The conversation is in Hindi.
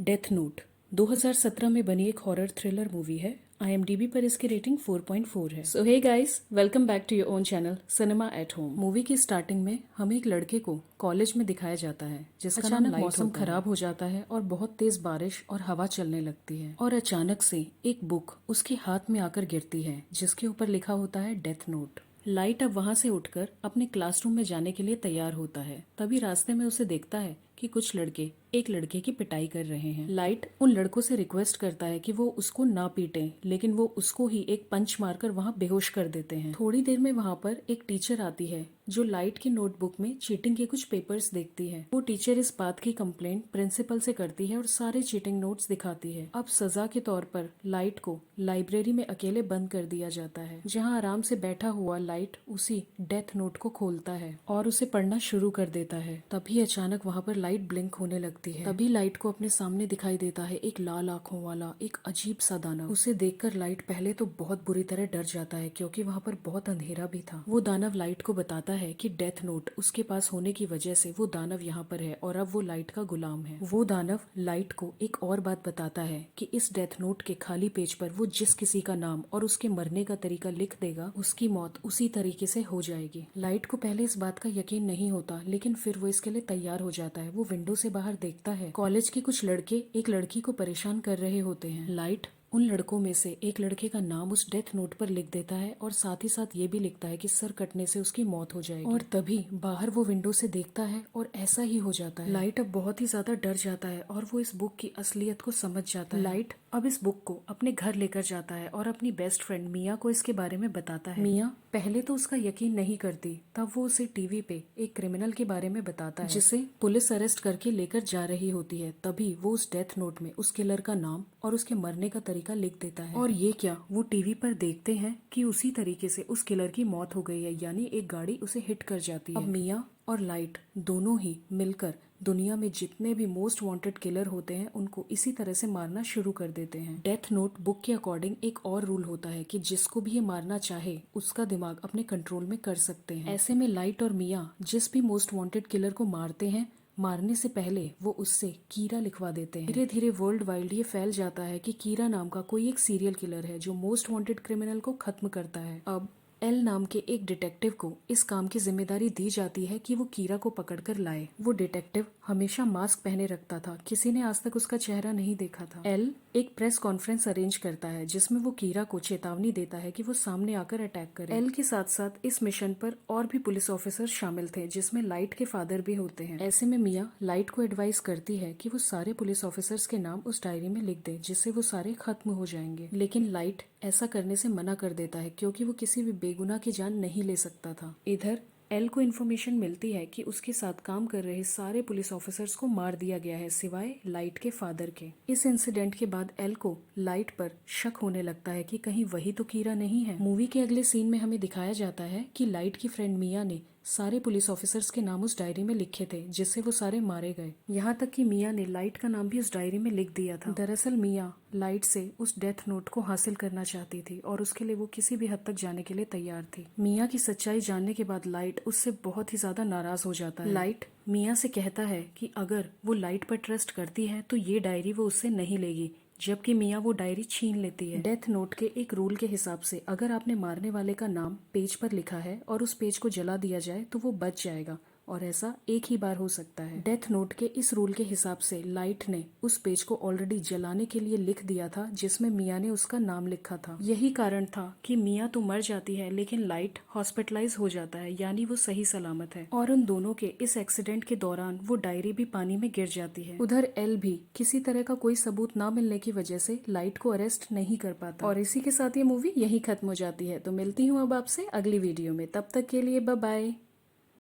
डेथ नोट 2017 में बनी एक हॉरर थ्रिलर मूवी है। IMDb पर इसकी रेटिंग 4.4 है। So hey guys, welcome back to your own channel cinema at home. Movie की स्टार्टिंग में हमें एक लड़के को कॉलेज में दिखाया जाता है जिसका अचानक मौसम खराब हो जाता है और बहुत तेज बारिश और हवा चलने लगती है और अचानक से एक बुक उसके हाथ में आकर गिरती है जिसके ऊपर लिखा होता है डेथ नोट। लाइट अब वहां से उठकर अपने क्लासरूम में जाने के लिए तैयार होता है। तभी रास्ते में उसे देखता है कि कुछ लड़के एक लड़के की पिटाई कर रहे हैं। लाइट उन लड़कों से रिक्वेस्ट करता है कि वो उसको ना पीटें, लेकिन वो उसको ही एक पंच मारकर वहां बेहोश कर देते हैं। थोड़ी देर में वहां पर एक टीचर आती है जो लाइट की नोटबुक में चीटिंग के कुछ पेपर्स देखती है। वो टीचर इस बात की कंप्लेंट प्रिंसिपल से करती है और सारे चीटिंग नोट्स दिखाती है। अब सजा के तौर पर लाइट को लाइब्रेरी में अकेले बंद कर दिया जाता है, जहाँ आराम से बैठा हुआ लाइट उसी डेथ नोट को खोलता है और उसे पढ़ना शुरू कर देता है। तभी अचानक वहाँ पर लाइट ब्लिंक होने लगती है। तभी लाइट को अपने सामने दिखाई देता है एक लाल आंखों वाला एक अजीब सा दानव। उसे देखकर लाइट पहले तो बहुत बुरी तरह डर जाता है क्योंकि वहाँ पर बहुत अंधेरा भी था। वो दानव लाइट को बताता है कि डेथ नोट उसके पास होने की वजह से वो दानव यहाँ पर है और अब वो लाइट का गुलाम है। वो दानव लाइट को एक और बात बताता है कि इस डेथ नोट के खाली पेज पर वो जिस किसी का नाम और उसके मरने का तरीका लिख देगा, उसकी मौत उसी तरीके से हो जाएगी। लाइट को पहले इस बात का यकीन नहीं होता, लेकिन फिर वो इसके लिए तैयार हो जाता है। वो विंडो से बाहर देखता है कॉलेज के कुछ लड़के एक लड़की को परेशान कर रहे होते हैं। लाइट उन लड़कों में से एक लड़के का नाम उस डेथ नोट पर लिख देता है और साथ ही साथ ये भी लिखता है कि सर कटने से उसकी मौत हो जाएगी। और तभी बाहर वो विंडो से देखता है और ऐसा ही हो जाता है। लाइट अब बहुत ही ज्यादा डर जाता है और वो इस बुक की असलियत को समझ जाता है। लाइट अब इस बुक को अपने घर लेकर जाता है और अपनी बेस्ट फ्रेंड मिया को इसके बारे में बताता है। मिया पहले तो उसका यकीन नहीं करती, तब वो उसे टीवी पे एक क्रिमिनल के बारे में बताता है जिसे पुलिस अरेस्ट करके लेकर जा रही होती है। तभी वो उस डेथ नोट में उस किलर का नाम और उसके मरने का तरीका लिख देता है। और ये क्या, वो टीवी पर देखते हैं कि उसी तरीके से उस किलर की मौत हो गई है, यानी एक गाड़ी उसे हिट कर जाती है। अब मिया और लाइट दोनों ही मिलकर दुनिया में जितने भी मोस्ट वांटेड किलर होते हैं उनको इसी तरह से मारना शुरू कर देते हैं। डेथ नोट बुक के अकॉर्डिंग एक और रूल होता है कि जिसको भी ये मारना चाहे उसका दिमाग अपने कंट्रोल में कर सकते हैं। ऐसे में लाइट और मिया जिस भी मोस्ट वांटेड किलर को मारते हैं, मारने से पहले वो उससे कीरा लिखवा देते हैं। धीरे धीरे वर्ल्ड वाइड ये फैल जाता है कि कीरा नाम का कोई एक सीरियल किलर है जो मोस्ट वांटेड क्रिमिनल को खत्म करता है। अब एल नाम के एक डिटेक्टिव को इस काम की जिम्मेदारी दी जाती है कि वो कीरा को पकड़कर लाए। वो डिटेक्टिव हमेशा मास्क पहने रखता था, किसी ने आज तक उसका चेहरा नहीं देखा था। एल एक प्रेस कॉन्फ्रेंस अरेंज करता है जिसमें वो कीरा को चेतावनी देता है कि वो सामने आकर अटैक करे। एल के साथ साथ इस मिशन पर और भी पुलिस ऑफिसर शामिल थे जिसमें लाइट के फादर भी होते हैं। ऐसे में मिया लाइट को एडवाइस करती है कि वो सारे पुलिस ऑफिसर्स के नाम उस डायरी में लिख दे जिससे वो सारे खत्म हो जाएंगे। लेकिन लाइट ऐसा करने से मना कर देता है क्योंकि वो किसी भी बेगुनाह की जान नहीं ले सकता था। इधर एल को इन्फॉर्मेशन मिलती है कि उसके साथ काम कर रहे सारे पुलिस ऑफिसर्स को मार दिया गया है सिवाय लाइट के फादर के। इस इंसिडेंट के बाद एल को लाइट पर शक होने लगता है कि कहीं वही तो कीरा नहीं है। मूवी के अगले सीन में हमें दिखाया जाता है कि लाइट की फ्रेंड मिया ने सारे पुलिस ऑफिसर्स के नाम उस डायरी में लिखे थे जिससे वो सारे मारे गए। यहाँ तक कि मिया ने लाइट का नाम भी उस डायरी में लिख दिया था। दरअसल मिया लाइट से उस डेथ नोट को हासिल करना चाहती थी और उसके लिए वो किसी भी हद तक जाने के लिए तैयार थी। मिया की सच्चाई जानने के बाद लाइट उससे बहुत ही ज्यादा नाराज हो जाता है। लाइट मिया से कहता है कि अगर वो लाइट पर ट्रस्ट करती है तो ये डायरी वो उससे नहीं लेगी, जबकि मिया वो डायरी छीन लेती है। डेथ नोट के एक रूल के हिसाब से अगर आपने मारने वाले का नाम पेज पर लिखा है और उस पेज को जला दिया जाए तो वो बच जाएगा और ऐसा एक ही बार हो सकता है। डेथ नोट के इस रूल के हिसाब से लाइट ने उस पेज को ऑलरेडी जलाने के लिए लिख दिया था जिसमें मिया ने उसका नाम लिखा था। यही कारण था कि मिया तो मर जाती है लेकिन लाइट हॉस्पिटलाइज हो जाता है, यानी वो सही सलामत है। और उन दोनों के इस एक्सीडेंट के दौरान वो डायरी भी पानी में गिर जाती है। उधर एल भी किसी तरह का कोई सबूत न मिलने की वजह से लाइट को अरेस्ट नहीं कर पाता। और इसी के साथ ये मूवी यही खत्म हो जाती है। तो मिलती हूँ अब आपसे अगली वीडियो में, तब तक के लिए बाय बाय।